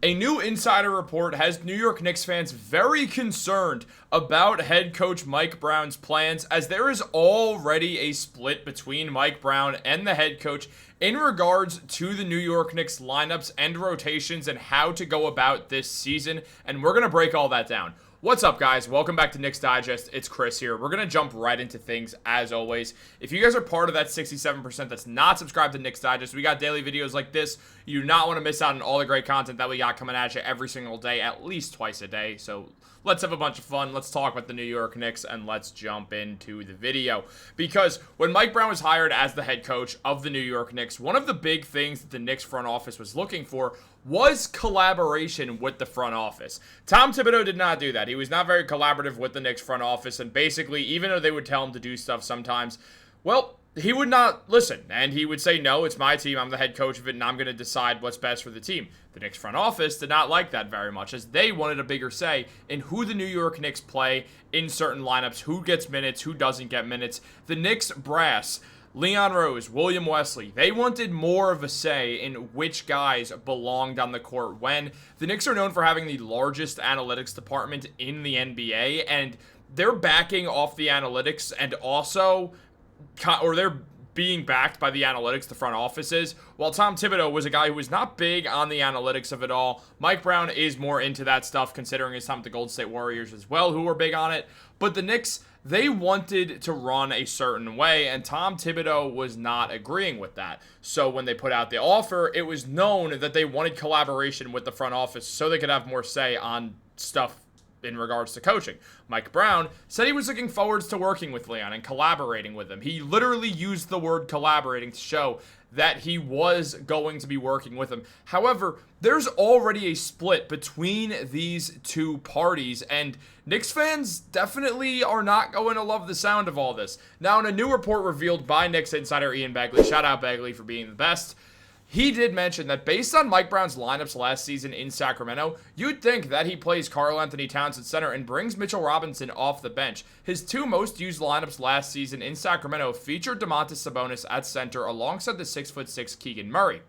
A new insider report has New York Knicks fans very concerned about head coach Mike Brown's plans, as there is already a split between Mike Brown and the head coach in regards to the New York Knicks lineups and rotations and how to go about this season, and we're going to break all that down. What's up, guys? Welcome back to Knicks Digest. It's Chris here. We're going to jump right into things, as always. If you guys are part of that 67% that's not subscribed to Knicks Digest, we got daily videos like this. You do not want to miss out on all the great content that we got coming at you every single day, at least twice a day. So let's have a bunch of fun. Let's talk about the New York Knicks, and let's jump into the video. Because when Mike Brown was hired as the head coach of the New York Knicks, one of the big things that the Knicks front office was looking for was collaboration with the front office. Tom Thibodeau did not do that. He was not very collaborative with the Knicks front office, and basically, even though they would tell him to do stuff sometimes, well, he would not listen, and he would say, no, it's my team, I'm the head coach of it, and I'm going to decide what's best for the team. The Knicks front office did not like that very much, as they wanted a bigger say in who the New York Knicks play in certain lineups, who gets minutes, who doesn't get minutes. The Knicks brass, Leon Rose, William Wesley, they wanted more of a say in which guys belonged on the court when the Knicks are known for having the largest analytics department in the NBA, and they're backing off the analytics and also, or they're being backed by the analytics, the front offices. While Tom Thibodeau was a guy who was not big on the analytics of it all, Mike Brown is more into that stuff, considering his time with the Golden State Warriors as well, who were big on it. But the Knicks, they wanted to run a certain way, and Tom Thibodeau was not agreeing with that. So when they put out the offer, it was known that they wanted collaboration with the front office so they could have more say on stuff in regards to coaching. Mike Brown said he was looking forward to working with Leon and collaborating with him. He literally used the word collaborating to show that he was going to be working with him. However, there's already a split between these two parties, and Knicks fans definitely are not going to love the sound of all this. Now, in a new report revealed by Knicks insider Ian Begley, shout out Begley for being the best, he did mention that based on Mike Brown's lineups last season in Sacramento, you'd think that he plays Karl-Anthony Towns at center and brings Mikal Robinson off the bench. His two most used lineups last season in Sacramento featured Domantas Sabonis at center alongside the 6'6" Keegan Murray.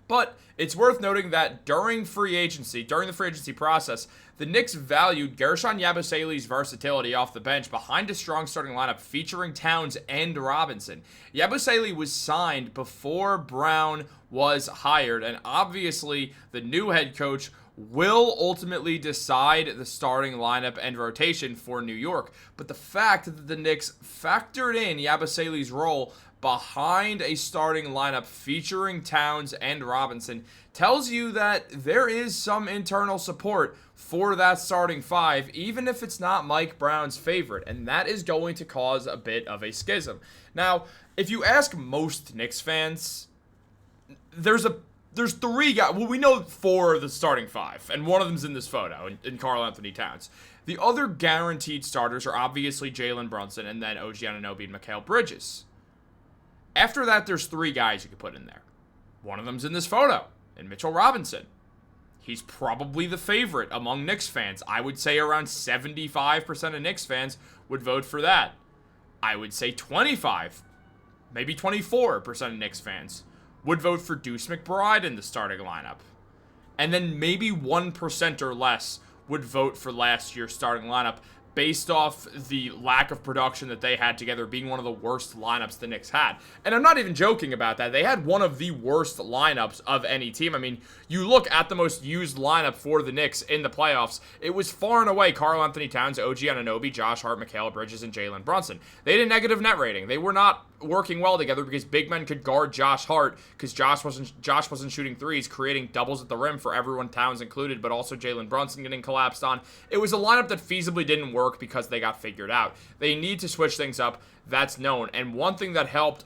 But it's worth noting that during the free agency process, the Knicks valued Guerschon Yabusele's versatility off the bench behind a strong starting lineup featuring Towns and Robinson. Yabusele was signed before Brown was hired, and obviously the new head coach will ultimately decide the starting lineup and rotation for New York. But the fact that the Knicks factored in Yabusele's role behind a starting lineup featuring Towns and Robinson tells you that there is some internal support for that starting five, even if it's not Mike Brown's favorite, and that is going to cause a bit of a schism. Now, if you ask most Knicks fans, there's three guys. Well, we know four of the starting five, and one of them's in this photo, in Karl-Anthony Towns. The other guaranteed starters are obviously Jalen Brunson and then OG Anunoby and Mikal Bridges. After that, there's three guys you could put in there. One of them's in this photo, and Mikal Robinson. He's probably the favorite among Knicks fans. I would say around 75% of Knicks fans would vote for that. I would say 25, maybe 24% of Knicks fans would vote for Deuce McBride in the starting lineup. And then maybe 1% or less would vote for last year's starting lineup, based off the lack of production that they had together being one of the worst lineups the Knicks had. And I'm not even joking about that. They had one of the worst lineups of any team. I mean, you look at the most used lineup for the Knicks in the playoffs, it was far and away Karl-Anthony Towns, OG Anunoby, Josh Hart, Mikal Bridges, and Jalen Brunson. They had a negative net rating. They were not working well together because big men could guard Josh Hart because Josh wasn't shooting threes, creating doubles at the rim for everyone, Towns included, but also Jalen Brunson getting collapsed on. It was a lineup that feasibly didn't work because they got figured out. They need to switch things up. That's known. And one thing that helped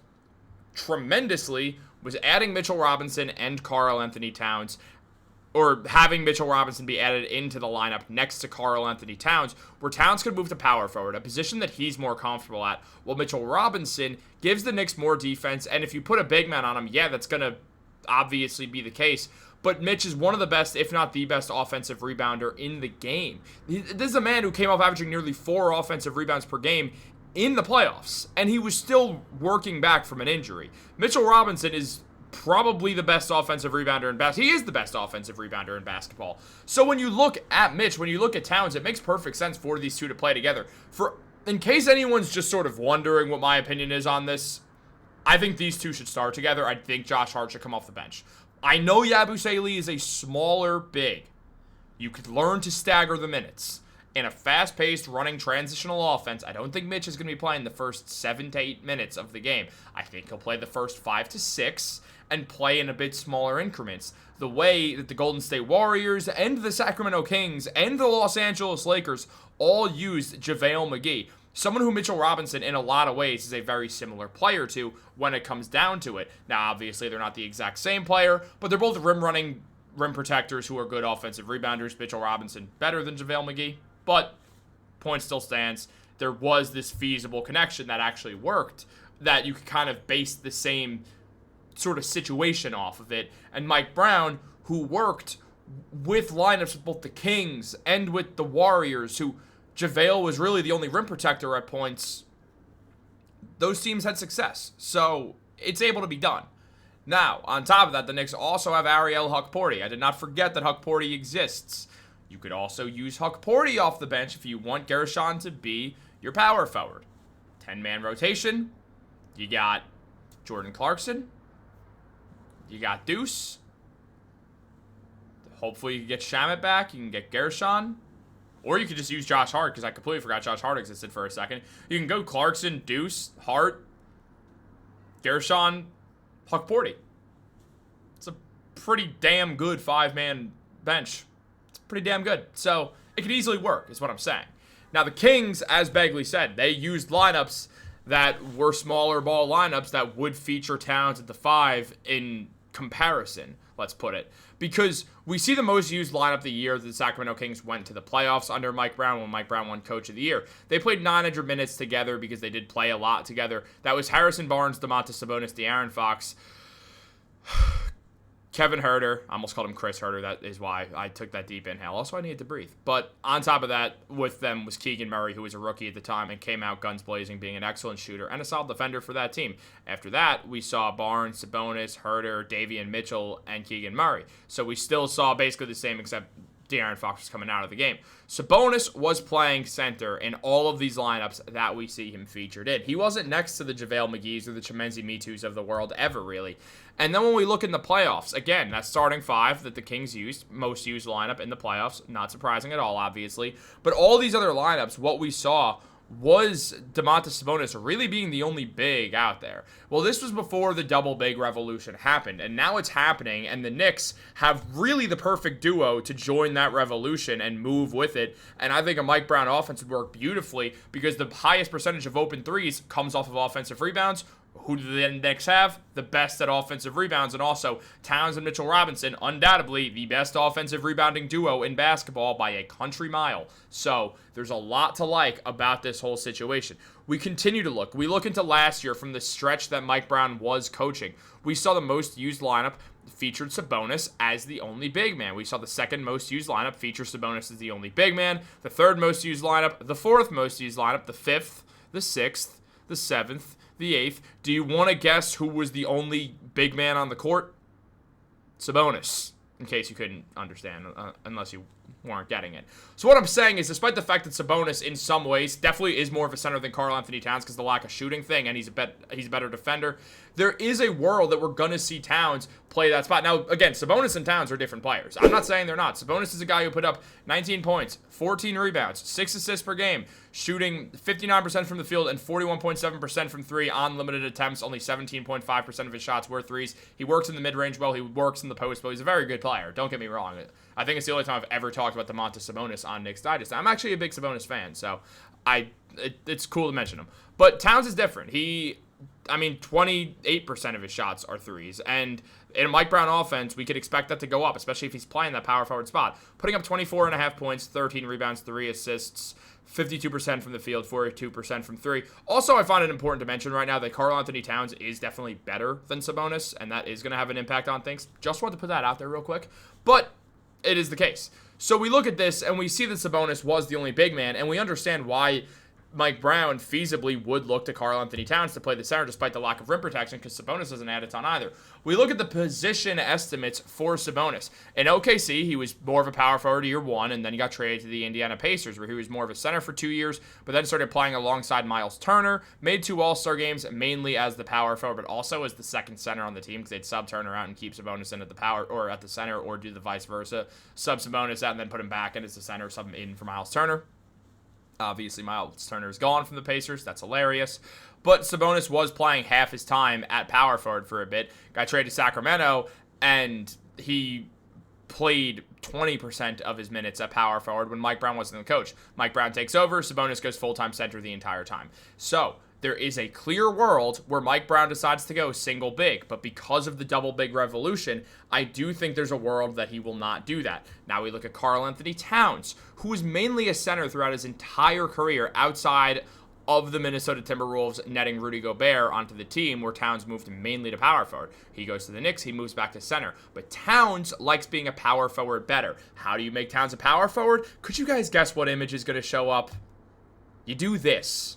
tremendously was adding Mikal Robinson and Karl-Anthony Towns, or having Mikal Robinson be added into the lineup next to Karl-Anthony Towns, where Towns could move to power forward, a position that he's more comfortable at, while Mikal Robinson gives the Knicks more defense, and if you put a big man on him, yeah, that's going to obviously be the case, but Mitch is one of the best, if not the best, offensive rebounder in the game. This is a man who came off averaging nearly 4 offensive rebounds per game in the playoffs, and he was still working back from an injury. Mikal Robinson is probably the best offensive rebounder in basketball. He is the best offensive rebounder in basketball. So when you look at Mitch, when you look at Towns, it makes perfect sense for these two to play together. In case anyone's just sort of wondering what my opinion is on this, I think these two should start together. I think Josh Hart should come off the bench. I know Yabusele is a smaller big. You could learn to stagger the minutes. In a fast-paced, running transitional offense, I don't think Mitch is going to be playing the first 7 to 8 minutes of the game. I think he'll play the first 5 to 6 and play in a bit smaller increments. The way that the Golden State Warriors and the Sacramento Kings and the Los Angeles Lakers all used JaVale McGee. Someone who Mitchell Robinson, in a lot of ways, is a very similar player to when it comes down to it. Now, obviously, they're not the exact same player, but they're both rim-running rim protectors who are good offensive rebounders. Mitchell Robinson better than JaVale McGee. But point still stands. There was this feasible connection that actually worked, that you could kind of base the same sort of situation off of it. And Mike Brown, who worked with lineups with both the Kings and with the Warriors, who JaVale was really the only rim protector at points, those teams had success. So it's able to be done. Now, on top of that, the Knicks also have Ariel Hukporti. I did not forget that Hukporti exists. You could also use Hukporti off the bench if you want Gershon to be your power forward. 10-man rotation. You got Jordan Clarkson. You got Deuce. Hopefully you can get Shamet back. You can get Gershon. Or you could just use Josh Hart, because I completely forgot Josh Hart existed for a second. You can go Clarkson, Deuce, Hart, Gershon, Hukporti. It's a pretty damn good 5-man bench. Pretty damn good. So it could easily work, is what I'm saying. Now, the Kings, as Begley said, they used lineups that were smaller ball lineups that would feature Towns at the 5 in comparison, let's put it. Because we see the most used lineup of the year that the Sacramento Kings went to the playoffs under Mike Brown when Mike Brown won Coach of the Year. They played 900 minutes together because they did play a lot together. That was Harrison Barnes, Domantas Sabonis, De'Aaron Fox, Kevin Huerter. I almost called him Chris Huerter. That is why I took that deep inhale. Also, I needed to breathe. But on top of that, with them was Keegan Murray, who was a rookie at the time and came out guns blazing, being an excellent shooter and a solid defender for that team. After that, we saw Barnes, Sabonis, Huerter, Davion Mitchell, and Keegan Murray. So we still saw basically the same, except De'Aaron Fox was coming out of the game. Sabonis was playing center in all of these lineups that we see him featured in. He wasn't next to the JaVale McGees or the Chimenzi Metus of the world ever, really. And then when we look in the playoffs, again, that starting 5 that the Kings used, most used lineup in the playoffs, not surprising at all, obviously. But all these other lineups, what we saw was Domantas Sabonis really being the only big out there. Well, this was before the double big revolution happened, and now it's happening, and the Knicks have really the perfect duo to join that revolution and move with it. And I think a Mike Brown offense would work beautifully because the highest percentage of open threes comes off of offensive rebounds. Who do the Knicks have? The best at offensive rebounds, and also Towns and Mitchell Robinson, undoubtedly the best offensive rebounding duo in basketball by a country mile. So there's a lot to like about this whole situation. We continue to look. We look into last year from the stretch that Mike Brown was coaching. We saw the most used lineup featured Sabonis as the only big man. We saw the second most used lineup feature Sabonis as the only big man. The third most used lineup, the fourth most used lineup, the fifth, the sixth, the seventh, the 8th. Do you want to guess who was the only big man on the court? Sabonis, in case you couldn't understand, unless you weren't getting it. So what I'm saying is, despite the fact that Sabonis, in some ways, definitely is more of a center than Karl-Anthony Towns because of the lack of shooting thing, and he's a better defender, there is a world that we're going to see Towns play that spot. Now, again, Sabonis and Towns are different players. I'm not saying they're not. Sabonis is a guy who put up 19 points, 14 rebounds, 6 assists per game, shooting 59% from the field and 41.7% from 3 on limited attempts. Only 17.5% of his shots were threes. He works in the mid-range well. He works in the post well. He's a very good player. Don't get me wrong. I think it's the only time I've ever talked about Domantas Sabonis on Knicks Digest. I'm actually a big Sabonis fan, so it's cool to mention him. But Towns is different. 28% of his shots are threes. And in a Mike Brown offense, we could expect that to go up, especially if he's playing that power forward spot. Putting up 24.5 points, 13 rebounds, 3 assists, 52% from the field, 42% from 3. Also, I find it important to mention right now that Karl-Anthony Towns is definitely better than Sabonis, and that is going to have an impact on things. Just wanted to put that out there real quick. But it is the case. So we look at this, and we see that Sabonis was the only big man, and we understand why Mike Brown feasibly would look to Karl-Anthony Towns to play the center despite the lack of rim protection because Sabonis doesn't add a ton either. We look at the position estimates for Sabonis. In OKC, he was more of a power forward year one, and then he got traded to the Indiana Pacers, where he was more of a center for 2 years, but then started playing alongside Miles Turner, made 2 All-Star games, mainly as the power forward, but also as the second center on the team because they'd sub Turner out and keep Sabonis in at the power or at the center, or do the vice versa. Sub Sabonis out and then put him back in as the center, sub him in for Miles Turner. Obviously, Miles Turner is gone from the Pacers. That's hilarious. But Sabonis was playing half his time at power forward for a bit. Got traded to Sacramento, and he played 20% of his minutes at power forward when Mike Brown wasn't the coach. Mike Brown takes over. Sabonis goes full-time center the entire time. So there is a clear world where Mike Brown decides to go single big, but because of the double big revolution, I do think there's a world that he will not do that. Now we look at Karl-Anthony Towns, who was mainly a center throughout his entire career outside of the Minnesota Timberwolves netting Rudy Gobert onto the team, where Towns moved mainly to power forward. He goes to the Knicks, he moves back to center. But Towns likes being a power forward better. How do you make Towns a power forward? Could you guys guess what image is going to show up? You do this.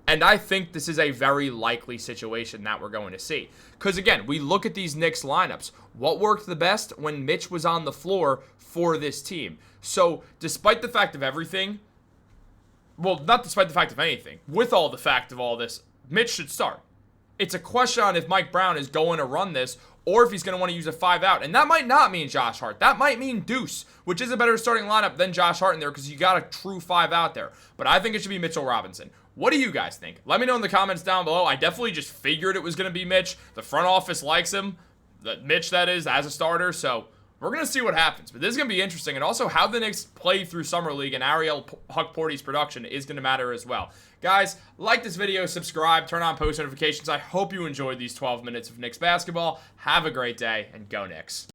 And I think this is a very likely situation that we're going to see. Because, again, we look at these Knicks lineups. What worked the best? When Mitch was on the floor for this team. So, despite the fact of everything, well, not despite the fact of anything, with all the fact of all this, Mitch should start. It's a question on if Mike Brown is going to run this, or if he's going to want to use a 5-out. And that might not mean Josh Hart. That might mean Deuce, which is a better starting lineup than Josh Hart in there because you got a true 5-out there. But I think it should be Mitchell Robinson. What do you guys think? Let me know in the comments down below. I definitely just figured it was going to be Mitch. The front office likes him. Mitch, that is, as a starter. So we're going to see what happens. But this is going to be interesting. And also how the Knicks play through Summer League and Ariel Huck-Porty's production is going to matter as well. Guys, like this video, subscribe, turn on post notifications. I hope you enjoyed these 12 minutes of Knicks basketball. Have a great day, and go Knicks.